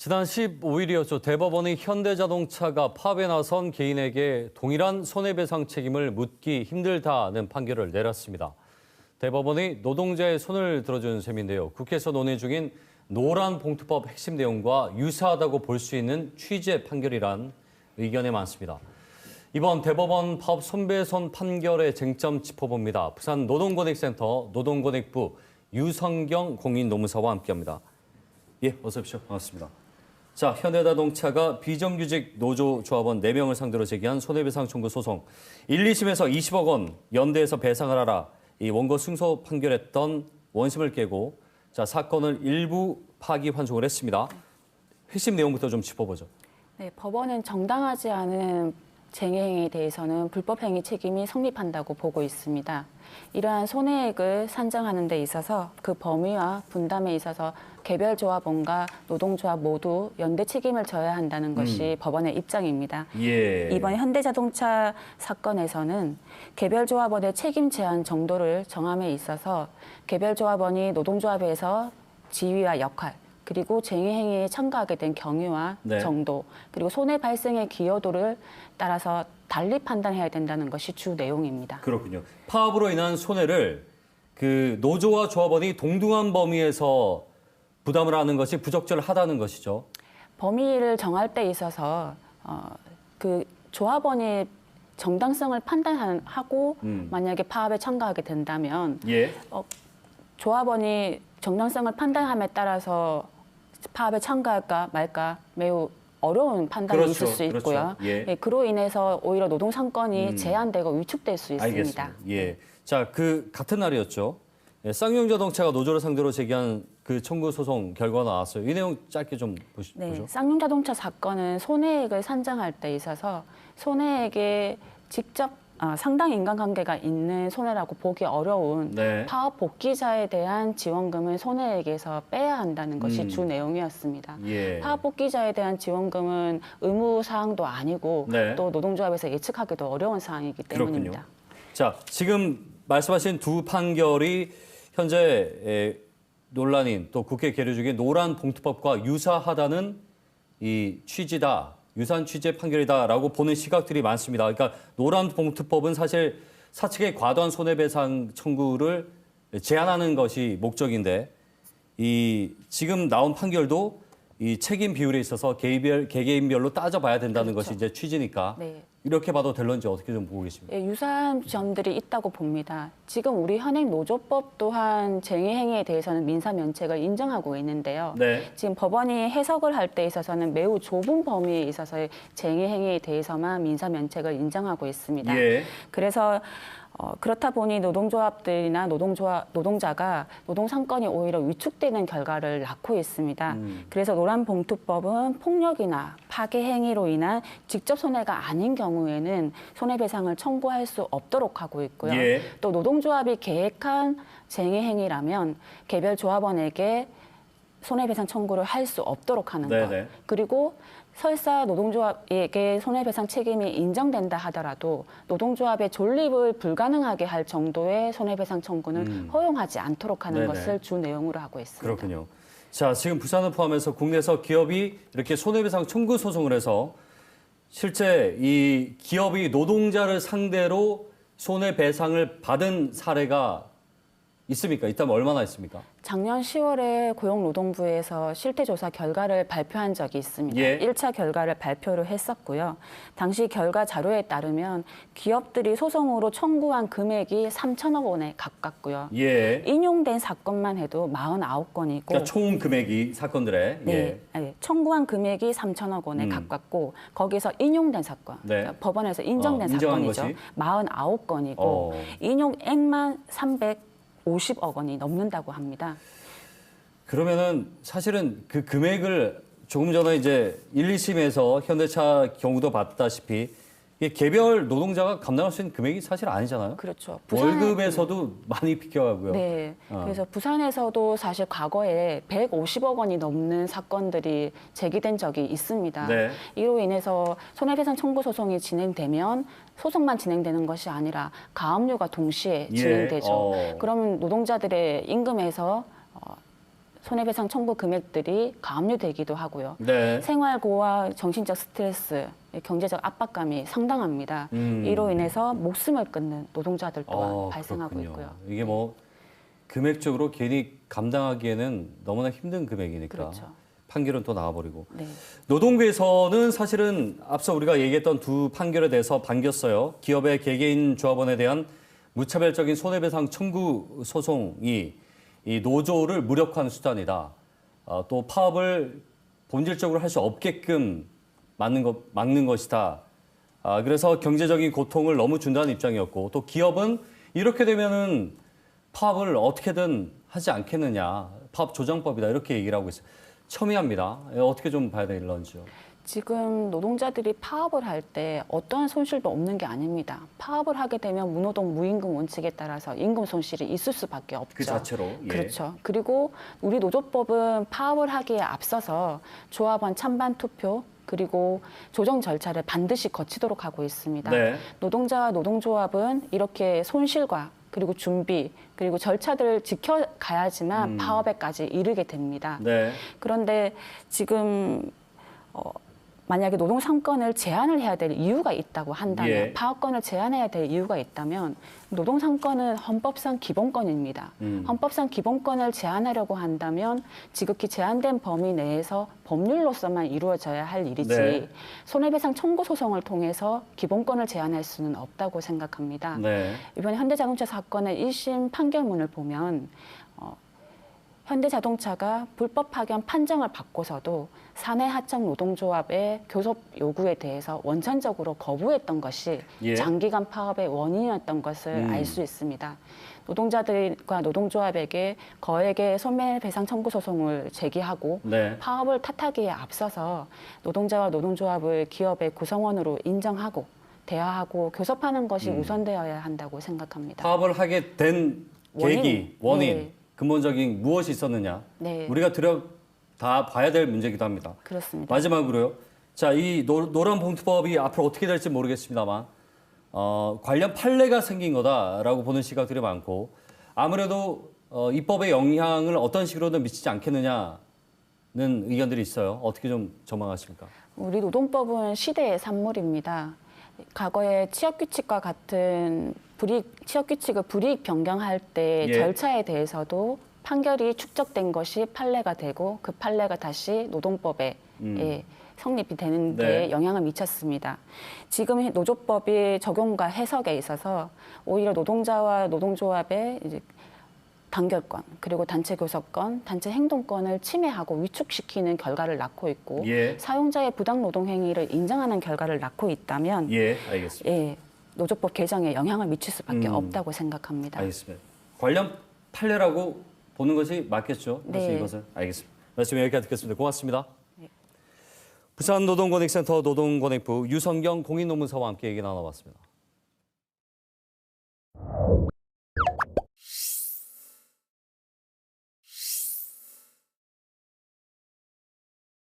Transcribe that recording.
지난 15일이었죠. 대법원이 현대자동차가 파업에 나선 개인에게 동일한 손해배상 책임을 묻기 힘들다는 판결을 내렸습니다. 대법원이 노동자의 손을 들어준 셈인데요. 국회에서 논의 중인 노란봉투법 핵심 내용과 유사하다고 볼 수 있는 취지의 판결이란 의견이 많습니다. 이번 대법원 파업 손배선 판결의 쟁점 짚어봅니다. 부산 노동권익센터 노동권익부 유성경 공인노무사와 함께합니다. 예, 어서 오십시오. 반갑습니다. 자, 현대자동차가 비정규직 노조조합원 4명을 상대로 제기한 손해배상 청구 소송. 1, 2심에서 20억 원, 연대에서 배상을 하라. 이 원고 승소 판결했던 원심을 깨고 자, 사건을 일부 파기환송을 했습니다. 핵심 내용부터 좀 짚어보죠. 네, 법원은 정당하지 않은 쟁의행위에 대해서는 불법행위 책임이 성립한다고 보고 있습니다. 이러한 손해액을 산정하는 데 있어서 그 범위와 분담에 있어서 개별 조합원과 노동조합 모두 연대 책임을 져야 한다는 것이 법원의 입장입니다. 예. 이번 현대자동차 사건에서는 개별 조합원의 책임 제한 정도를 정함에 있어서 개별 조합원이 노동조합에서 지위와 역할, 그리고 쟁의행위에 참가하게 된 경위와 네. 정도, 그리고 손해 발생의 기여도를 따라서 달리 판단해야 된다는 것이 주 내용입니다. 그렇군요. 파업으로 인한 손해를 그 노조와 조합원이 동등한 범위에서 부담을 하는 것이 부적절하다는 것이죠. 범위를 정할 때 있어서 그 조합원이 정당성을 판단하고 만약에 파업에 참가하게 된다면 예. 조합원이 정당성을 판단함에 따라서 파업에 참가할까 말까 매우 어려운 판단이 그렇죠, 있을 수 있고요. 그렇죠. 예. 예, 그로 인해서 오히려 노동상권이 제한되고 위축될 수 있습니다. 알겠습니다. 예. 자, 그 같은 날이었죠. 예, 쌍용자동차가 노조를 상대로 제기한 그 청구 소송 결과가 나왔어요. 이 내용 짧게 좀 보죠. 네, 쌍용자동차 사건은 손해액을 산정할 때 있어서 손해액에 직접 상당 인간관계가 있는 손해라고 보기 어려운 네. 파업 복귀자에 대한 지원금을 손해액에서 빼야 한다는 것이 주 내용이었습니다. 예. 파업 복귀자에 대한 지원금은 의무 사항도 아니고 네. 또 노동조합에서 예측하기도 어려운 사항이기 때문입니다. 그렇군요. 자, 지금 말씀하신 두 판결이 현재 논란인 또 국회 계류 중인 노란봉투법과 유사하다는 이 취지다. 유사한 취지의 판결이다라고 보는 시각들이 많습니다. 그러니까 노란봉투법은 사실 사측의 과도한 손해배상 청구를 제한하는 것이 목적인데 이 지금 나온 판결도 이 책임 비율에 있어서 개개인별로 따져봐야 된다는 그렇죠. 것이 이제 취지니까 네. 이렇게 봐도 될런지 어떻게 좀 보고 계십니까? 예, 유사한 점들이 있다고 봅니다. 지금 우리 현행 노조법 또한 쟁의행위에 대해서는 민사면책을 인정하고 있는데요. 네. 지금 법원이 해석을 할 때 있어서는 매우 좁은 범위에 있어서의 쟁의행위에 대해서만 민사면책을 인정하고 있습니다. 예. 그래서 그렇다 보니 노동조합들이나 노동자가 노동상권이 오히려 위축되는 결과를 낳고 있습니다. 그래서 노란봉투법은 폭력이나 파괴 행위로 인한 직접 손해가 아닌 경우에는 손해배상을 청구할 수 없도록 하고 있고요. 예. 또 노동조합이 계획한 쟁의 행위라면 개별 조합원에게 손해배상 청구를 할 수 없도록 하는 네네. 것. 그리고 설사 노동조합에게 손해배상 책임이 인정된다 하더라도 노동조합의 존립을 불가능하게 할 정도의 손해배상 청구는 허용하지 않도록 하는 네네. 것을 주 내용으로 하고 있습니다. 그렇군요. 자, 지금 부산을 포함해서 국내에서 기업이 이렇게 손해배상 청구 소송을 해서 실제 이 기업이 노동자를 상대로 손해배상을 받은 사례가 있습니까? 있다면 얼마나 있습니까? 작년 10월에 고용노동부에서 실태조사 결과를 발표한 적이 있습니다. 예. 1차 결과를 발표를 했었고요. 당시 결과 자료에 따르면 기업들이 소송으로 청구한 금액이 3천억 원에 가깝고요. 예. 인용된 사건만 해도 49건이고 그러니까 총 금액이 사건들의 네, 네, 청구한 금액이 3천억 원에 가깝고 거기서 인용된 사건, 네. 그러니까 법원에서 인정된 인정한 사건이죠. 것이? 49건이고 인용액만 350억 원이 넘는다고 합니다. 그러면은 사실은 그 금액을 조금 전에 이제 1, 2심에서 현대차 경우도 봤다시피 이게 개별 노동자가 감당할 수 있는 금액이 사실 아니잖아요. 그렇죠. 월급에서도 많이 비껴가고요. 네. 그래서 부산에서도 사실 과거에 150억 원이 넘는 사건들이 제기된 적이 있습니다. 네. 이로 인해서 손해배상 청구 소송이 진행되면 소송만 진행되는 것이 아니라 가압류가 동시에 진행되죠. 예. 그러면 노동자들의 임금에서 손해배상 청구 금액들이 가압류되기도 하고요. 네. 생활고와 정신적 스트레스, 경제적 압박감이 상당합니다. 이로 인해서 목숨을 끊는 노동자들 또한 발생하고 그렇군요. 있고요. 이게 뭐 금액적으로 괜히 감당하기에는 너무나 힘든 금액이니까 그렇죠. 판결은 또 나와버리고. 네. 노동부에서는 사실은 앞서 우리가 얘기했던 두 판결에 대해서 반겼어요. 기업의 개개인 조합원에 대한 무차별적인 손해배상 청구 소송이 이 노조를 무력화하는 수단이다. 또 파업을 본질적으로 할 수 없게끔 막는 것이다. 그래서 경제적인 고통을 너무 준다는 입장이었고, 또 기업은 이렇게 되면은 파업을 어떻게든 하지 않겠느냐. 파업 조정법이다. 이렇게 얘기를 하고 있어요. 첨예합니다. 어떻게 좀 봐야 될런지요. 지금 노동자들이 파업을 할 때 어떠한 손실도 없는 게 아닙니다. 파업을 하게 되면 무노동 무임금 원칙에 따라서 임금 손실이 있을 수밖에 없죠. 그 자체로. 예. 그렇죠. 그리고 우리 노조법은 파업을 하기에 앞서서 조합원 찬반 투표 그리고 조정 절차를 반드시 거치도록 하고 있습니다. 네. 노동자와 노동조합은 이렇게 손실과 그리고 준비 그리고 절차들을 지켜가야지만 파업에까지 이르게 됩니다. 네. 그런데 지금 만약에 노동 상권을 제한을 해야 될 이유가 있다고 한다면 예. 파업권을 제한해야 될 이유가 있다면 노동 상권은 헌법상 기본권입니다. 헌법상 기본권을 제한하려고 한다면 지극히 제한된 범위 내에서 법률로서만 이루어져야 할 일이지 네. 손해배상 청구 소송을 통해서 기본권을 제한할 수는 없다고 생각합니다. 네. 이번 현대자동차 사건의 1심 판결문을 보면 현대자동차가 불법 파견 판정을 받고서도 사내 하청 노동조합의 교섭 요구에 대해서 원천적으로 거부했던 것이 예. 장기간 파업의 원인이었던 것을 알 수 있습니다. 노동자들과 노동조합에게 거액의 손해배상 청구 소송을 제기하고 네. 파업을 탓하기에 앞서서 노동자와 노동조합을 기업의 구성원으로 인정하고 대화하고 교섭하는 것이 우선되어야 한다고 생각합니다. 파업을 하게 된 계기, 원인, 네. 근본적인 무엇이 있었느냐. 네. 우리가 다 봐야 될 문제이기도 합니다. 그렇습니다. 마지막으로요. 자, 이 노란 봉투법이 앞으로 어떻게 될지 모르겠습니다만 관련 판례가 생긴 거다라고 보는 시각들이 많고 아무래도 입법의 영향을 어떤 식으로든 미치지 않겠느냐는 의견들이 있어요. 어떻게 좀 전망하십니까? 우리 노동법은 시대의 산물입니다. 과거에 취업규칙과 같은 취업규칙을 불이익 변경할 때 예. 절차에 대해서도 판결이 축적된 것이 판례가 되고 그 판례가 다시 노동법에 성립이 되는 데 네. 영향을 미쳤습니다. 지금 노조법의 적용과 해석에 있어서 오히려 노동자와 노동조합의 이제 단결권, 그리고 단체 교섭권, 단체 행동권을 침해하고 위축시키는 결과를 낳고 있고 예. 사용자의 부당 노동 행위를 인정하는 결과를 낳고 있다면 예, 알겠습니다. 노조법 개정에 영향을 미칠 수밖에 없다고 생각합니다. 알겠습니다. 관련 판례라고 보는 것이 맞겠죠? 사실 네. 이것은 알겠습니다. 말씀 여기까지 듣겠습니다. 고맙습니다. 부산 노동권익센터 노동권익부 유성경 공인노무사와 함께 얘기 나눠봤습니다.